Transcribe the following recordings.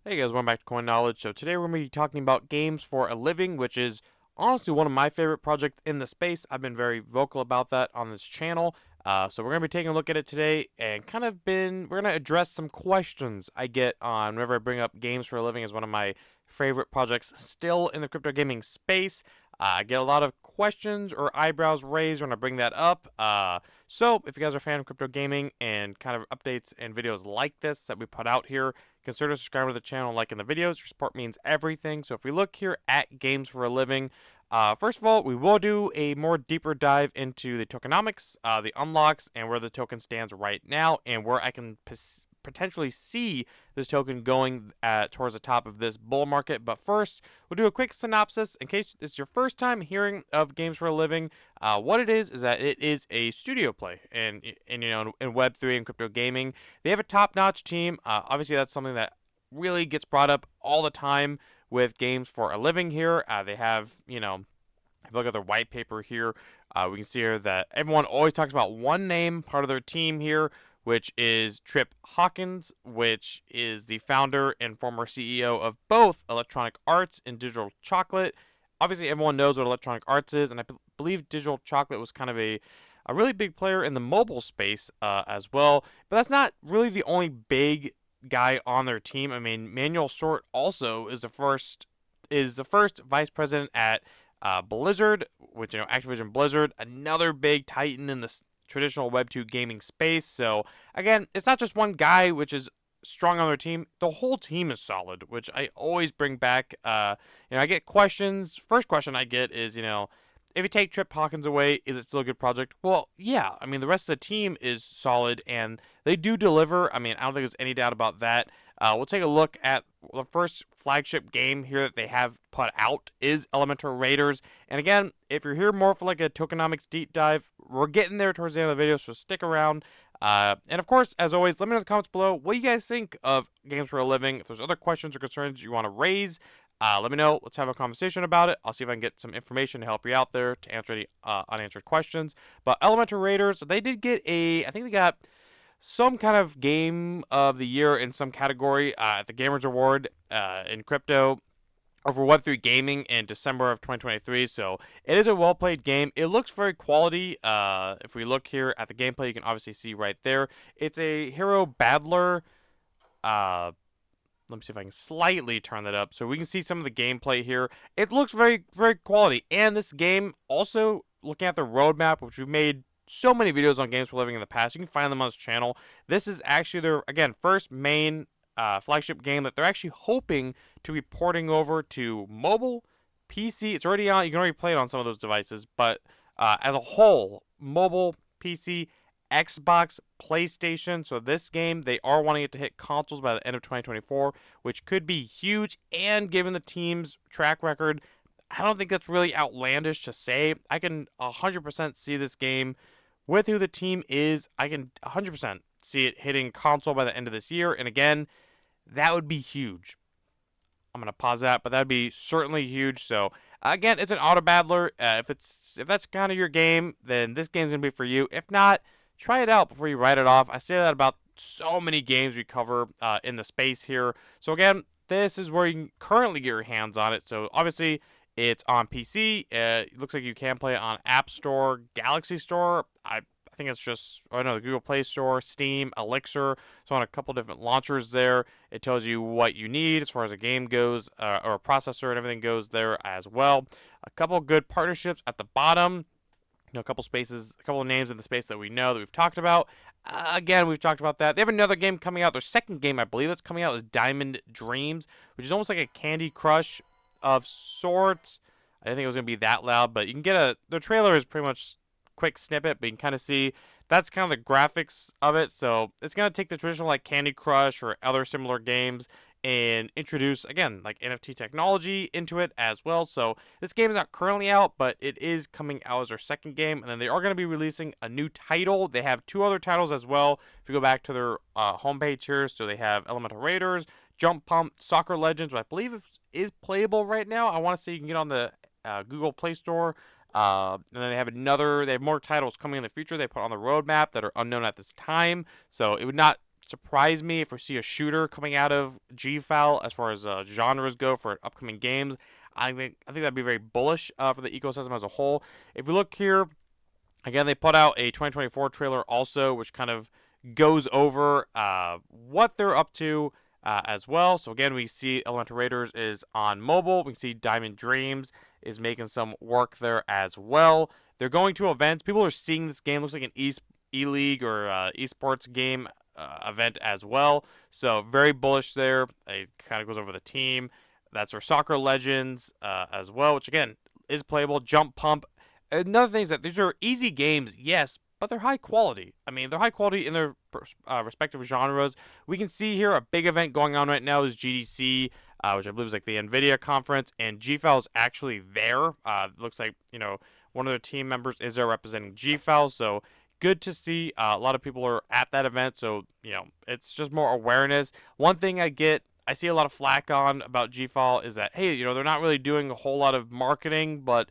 Hey guys, welcome back to Coin Knowledge. So today we're going to be talking about games for a living, which is honestly one of my favorite projects in the space. I've been very vocal about that on this channel. So we're going to be taking a look at it today and we're going to address some questions I get on whenever I bring up games for a living as one of my favorite projects still in the crypto gaming space. I get a lot of questions or eyebrows raised when I bring that up. So if you guys are a fan of crypto gaming and kind of updates and videos like this that we put out here, consider subscribing to the channel and liking the videos. Your support means everything. So if we look here at games for a living, first of all, we will do a more deeper dive into the tokenomics, the unlocks, and where the token stands right now, and where I can potentially see this token going towards the top of this bull market. But first, we'll do a quick synopsis in case it's your first time hearing of games for a living. What it is that it is a studio play, and in Web3 and crypto gaming, they have a top-notch team. Obviously, that's something that really gets brought up all the time with games for a living here. They have, if you look at their white paper here, we can see here that everyone always talks about one name, part of their team here, which is Trip Hawkins, which is the founder and former CEO of both Electronic Arts and Digital Chocolate. Obviously, everyone knows what Electronic Arts is, and I believe Digital Chocolate was kind of a really big player in the mobile space as well. But that's not really the only big guy on their team. I mean, Manuel Short also is the first vice president at Blizzard, which Activision Blizzard, another big titan in the traditional Web2 gaming space. So again, it's not just one guy which is strong on their team. The whole team is solid, which I always bring back. I get questions. First question I get is, if you take Trip Hawkins away, is it still a good project? Well, yeah. I mean, the rest of the team is solid, and they do deliver. I mean, I don't think there's any doubt about that. We'll take a look at the first flagship game here that they have put out is Elemental Raiders. And again, if you're here more for like a tokenomics deep dive, we're getting there towards the end of the video, so stick around. And of course, as always, let me know in the comments below what you guys think of games for a living. If there's other questions or concerns you want to raise, let me know. Let's have a conversation about it. I'll see if I can get some information to help you out there to answer any unanswered questions. But Elemental Raiders, they did get I think they got some kind of game of the year in some category at the Gamers Award in crypto over Web3 gaming in December of 2023. So it is a well-played game. It looks very quality. If we look here at the gameplay, you can obviously see right there. It's a hero battler. Let me see if I can slightly turn that up so we can see some of the gameplay here. It looks very, very quality. And this game, also looking at the roadmap, which we've made so many videos on games for living in the past. You can find them on this channel. This is actually their, again, first main flagship game that they're actually hoping to be porting over to mobile, PC. It's already on. You can already play it on some of those devices. But as a whole, mobile, PC, Xbox, PlayStation. So this game, they are wanting it to hit consoles by the end of 2024, which could be huge. And given the team's track record, I don't think that's really outlandish to say. I can 100% see this game with who the team is. I can 100% see it hitting console by the end of this year. And again, that would be huge. I'm going to pause that, but that would be certainly huge. So again, it's an auto battler. If that's kind of your game, then this game's going to be for you. If not, try it out before you write it off. I say that about so many games we cover in the space here. So again, this is where you can currently get your hands on it. So obviously, it's on PC. It looks like you can play it on App Store, Galaxy Store. I think it's just, the Google Play Store, Steam, Elixir. So on a couple different launchers there. It tells you what you need as far as a game goes, or a processor and everything goes there as well. A couple good partnerships at the bottom. A couple of names in the space that we know that we've talked about. Again, we've talked about that. They have another game coming out. Their second game, I believe, that's coming out is Diamond Dreams, which is almost like a Candy Crush of sorts. I didn't think it was going to be that loud, but you can get the trailer is pretty much quick snippet, but you can kind of see that's kind of the graphics of it. So it's going to take the traditional like Candy Crush or other similar games and introduce, again, like NFT technology into it as well. So this game is not currently out, but it is coming out as their second game. And then they are going to be releasing a new title. They have two other titles as well. If you go back to their homepage here, so they have Elemental Raiders, Jump Pump, Soccer Legends, which I believe is playable right now. I want to say you can get on the Google Play Store. And then they have more titles coming in the future they put on the roadmap that are unknown at this time. So it would not surprise me if we see a shooter coming out of GFAL as far as genres go for upcoming games. I think that'd be very bullish for the ecosystem as a whole. If we look here, again, they put out a 2024 trailer also, which kind of goes over what they're up to as well. So again, we see Elemental Raiders is on mobile. We see Diamond Dreams is making some work there as well. They're going to events. People are seeing this game. Looks like an e-league or esports game event as well. So very bullish there. It kind of goes over the team. That's our Soccer Legends as well, which again is playable. Jump Pump. Another thing is that these are easy games, yes, but they're high quality. I mean, they're high quality in their respective genres. We can see here a big event going on right now is GDC, which I believe is like the NVIDIA conference, and GFAL is actually there. Looks like, one of their team members is there representing GFAL, so good to see. A lot of people are at that event, so, it's just more awareness. One thing I see a lot of flack on about GFAL is that, hey, they're not really doing a whole lot of marketing, but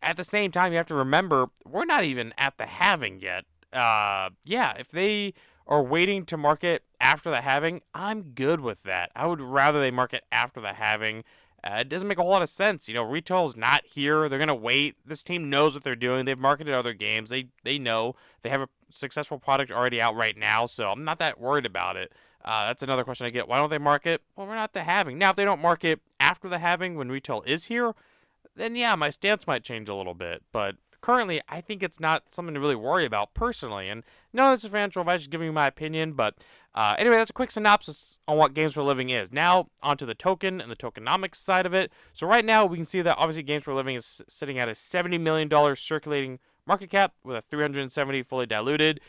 at the same time, you have to remember, we're not even at the halving yet. Yeah, if they are waiting to market after the halving, I'm good with that. I would rather they market after the halving. It doesn't make a whole lot of sense. Retail is not here. They're going to wait. This team knows what they're doing. They've marketed other games. They know. They have a successful product already out right now, so I'm not that worried about it. That's another question I get. Why don't they market? Well, we're not the halving. Now, if they don't market after the halving when retail is here, then yeah, my stance might change a little bit. But currently, I think it's not something to really worry about personally. And no, this is financial advice, just giving you my opinion. But anyway, that's a quick synopsis on what Games for a Living is. Now, onto the token and the tokenomics side of it. So right now, we can see that obviously Games for a Living is sitting at a $70 million circulating market cap with a 370 fully diluted.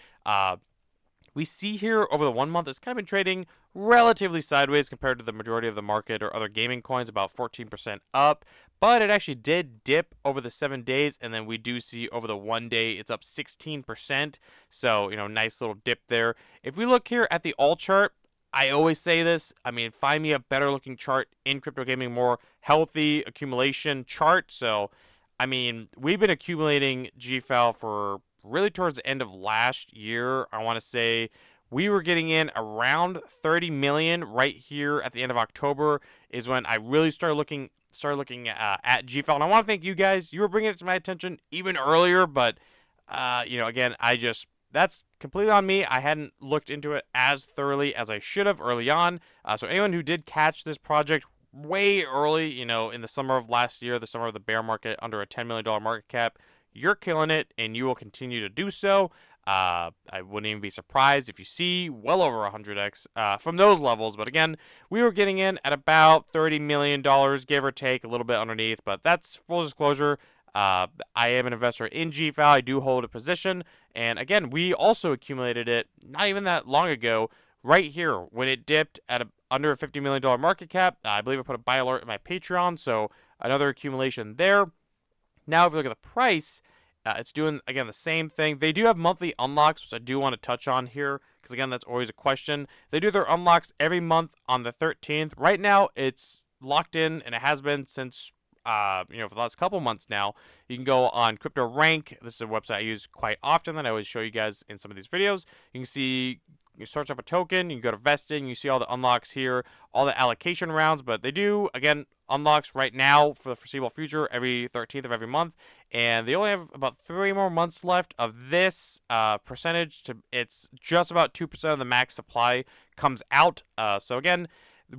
We see here over the 1 month, it's kind of been trading relatively sideways compared to the majority of the market or other gaming coins, about 14% up. But it actually did dip over the 7 days, and then we do see over the 1 day, it's up 16%. So, nice little dip there. If we look here at the all chart, I always say this. I mean, find me a better looking chart in crypto gaming, more healthy accumulation chart. So, I mean, we've been accumulating GFAL for really towards the end of last year. I want to say we were getting in around 30 million right here at the end of October is when I really started looking at GFAL. And I want to thank you guys. You were bringing it to my attention even earlier, but again, that's completely on me. I hadn't looked into it as thoroughly as I should have early on. So anyone who did catch this project way early, in the summer of last year, the summer of the bear market, under a $10 million market cap, you're killing it, and you will continue to do so. I wouldn't even be surprised if you see well over 100x from those levels. But again, we were getting in at about $30 million, give or take, a little bit underneath. But that's full disclosure. I am an investor in GFAL. I do hold a position. And again, we also accumulated it not even that long ago, right here, when it dipped at under a $50 million market cap. I believe I put a buy alert in my Patreon, so another accumulation there. Now, if you look at the price, it's doing, again, the same thing. They do have monthly unlocks, which I do want to touch on here, because, again, that's always a question. They do their unlocks every month on the 13th. Right now, it's locked in, and it has been since, for the last couple months now. You can go on Crypto Rank. This is a website I use quite often that I always show you guys in some of these videos. You can see, you search up a token, you can go to vesting, you see all the unlocks here, all the allocation rounds, but they do, again, unlocks right now for the foreseeable future every 13th of every month, and they only have about 3 more months left of this percentage. It's just about 2% of the max supply comes out. So again,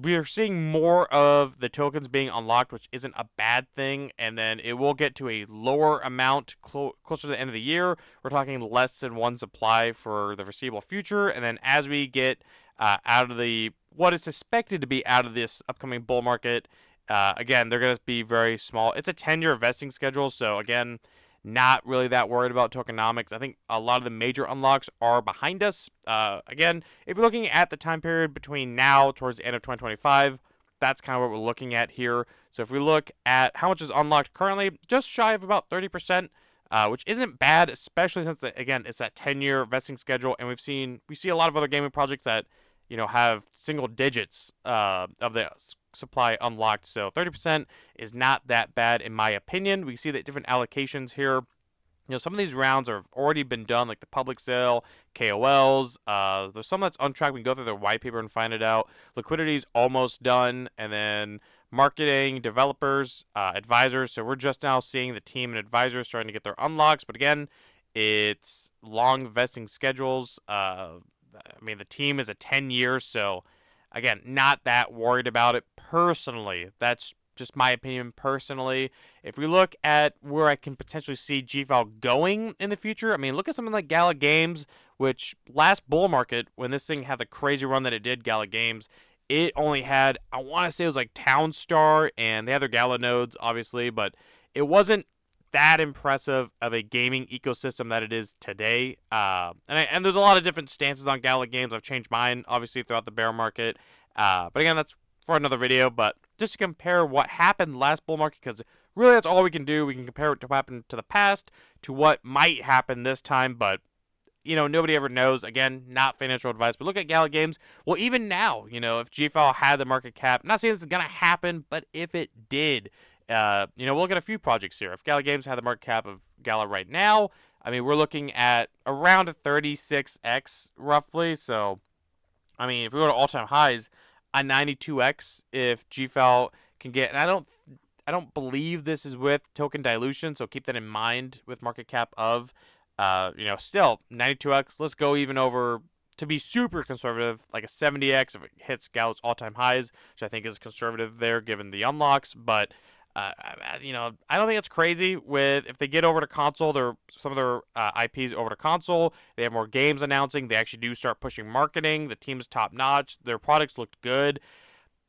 we are seeing more of the tokens being unlocked, which isn't a bad thing, and then it will get to a lower amount closer to the end of the year. We're talking less than 1 supply for the foreseeable future, and then as we get out of what is suspected to be out of this upcoming bull market, again, they're going to be very small. It's a 10-year vesting schedule, so again, not really that worried about tokenomics. I think a lot of the major unlocks are behind us. Again, if you're looking at the time period between now towards the end of 2025, that's kind of what we're looking at here. So if we look at how much is unlocked currently, just shy of about 30%, which isn't bad, especially since, again, it's that 10-year vesting schedule, and we see a lot of other gaming projects that have single digits of the supply unlocked. So 30% is not that bad in my opinion. We see that different allocations here. Some of these rounds have already been done, like the public sale, KOLs. There's some that's on track. We can go through their white paper and find it out. Liquidity's almost done, and then marketing, developers, advisors. So we're just now seeing the team and advisors starting to get their unlocks. But again, it's long vesting schedules. I mean, the team is a 10 years, so again, not that worried about it personally. That's just my opinion personally. If we look at where I can potentially see GFAL going in the future, I mean, look at something like Gala Games, which last bull market, when this thing had the crazy run that it did, Gala Games, it only had, I want to say it was like Townstar, and they had their Gala nodes, obviously, but it wasn't that impressive of a gaming ecosystem that it is today. And there's a lot of different stances on Gala Games. I've changed mine, obviously, throughout the bear market. But again, that's for another video. But just to compare what happened last bull market, because really that's all we can do. We can compare it to what happened to the past to what might happen this time. But nobody ever knows. Again, not financial advice, but look at Gala Games. Well, even now, if GFAL had the market cap, I'm not saying this is going to happen, but if it did, we'll look at a few projects here. If Gala Games had the market cap of Gala right now, I mean, we're looking at around a 36x roughly. So, I mean, if we go to all-time highs, a 92x if GFAL can get, and I don't believe this is with token dilution, so keep that in mind with market cap of, still 92x. Let's go even over to be super conservative, like a 70x if it hits Gala's all-time highs, which I think is conservative there given the unlocks. But I don't think it's crazy with if they get over to console, some of their IPs over to console. They have more games announcing. They actually do start pushing marketing. The team's top notch. Their products looked good.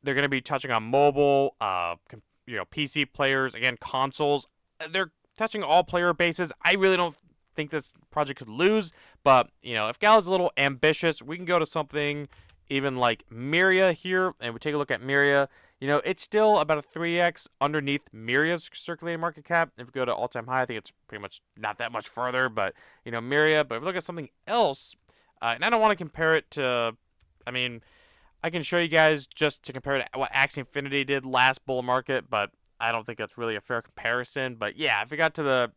They're going to be touching on mobile, PC players, again, consoles. They're touching all player bases. I really don't think this project could lose, but if Gala's a little ambitious, we can go to something even like Myria here, and we take a look at Myria. It's still about a 3x underneath Myria's circulating market cap. If we go to all-time high, I think it's pretty much not that much further, but Myria. But if we look at something else, and I don't want to compare it to, I mean, I can show you guys just to compare to what Axie Infinity did last bull market, but I don't think that's really a fair comparison. But yeah, if we got to the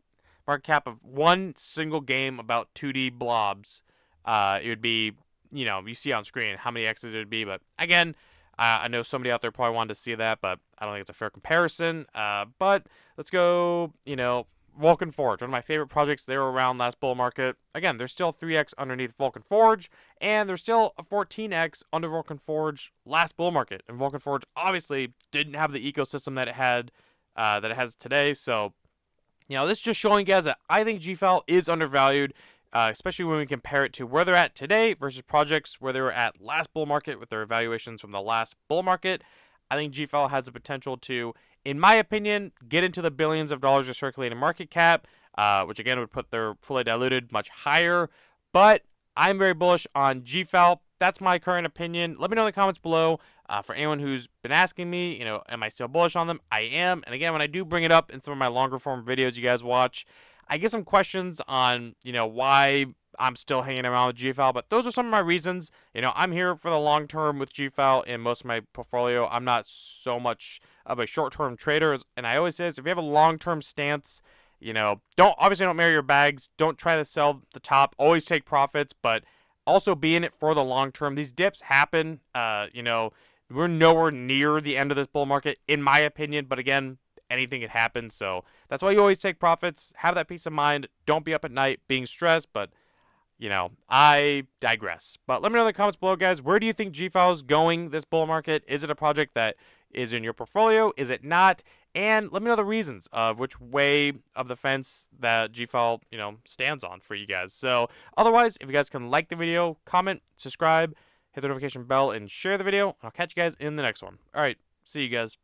market cap of one single game about 2D blobs, it would be, you see on screen how many X's it would be. But again, I know somebody out there probably wanted to see that, but I don't think it's a fair comparison. But let's go, Vulcan Forge, one of my favorite projects. They were around last bull market. Again, there's still 3x underneath Vulcan Forge, and there's still a 14x under Vulcan Forge last bull market. And Vulcan Forge obviously didn't have the ecosystem that it had, that it has today. So, this is just showing you guys that I think GFAL is undervalued, especially when we compare it to where they're at today versus projects where they were at last bull market with their evaluations from the last bull market. I think GFAL has the potential to, in my opinion, get into the billions of dollars of circulating market cap, which again would put their fully diluted much higher. But I'm very bullish on GFAL. That's my current opinion. Let me know in the comments below. For anyone who's been asking me, am I still bullish on them? I am. And again, when I do bring it up in some of my longer form videos you guys watch, I get some questions on, why I'm still hanging around with GFAL, but those are some of my reasons. I'm here for the long term with GFAL in most of my portfolio. I'm not so much of a short term trader, and I always say this, if you have a long term stance, don't marry your bags. Don't try to sell the top. Always take profits, but also be in it for the long term. These dips happen. We're nowhere near the end of this bull market, in my opinion, but again, anything can happen. So that's why you always take profits. Have that peace of mind. Don't be up at night being stressed, but I digress. But let me know in the comments below, guys. Where do you think GFAL is going this bull market? Is it a project that is in your portfolio? Is it not? And let me know the reasons of which way of the fence that GFAL, stands on for you guys. So otherwise, if you guys can like the video, comment, subscribe, hit the notification bell, and share the video. I'll catch you guys in the next one. All right. See you guys.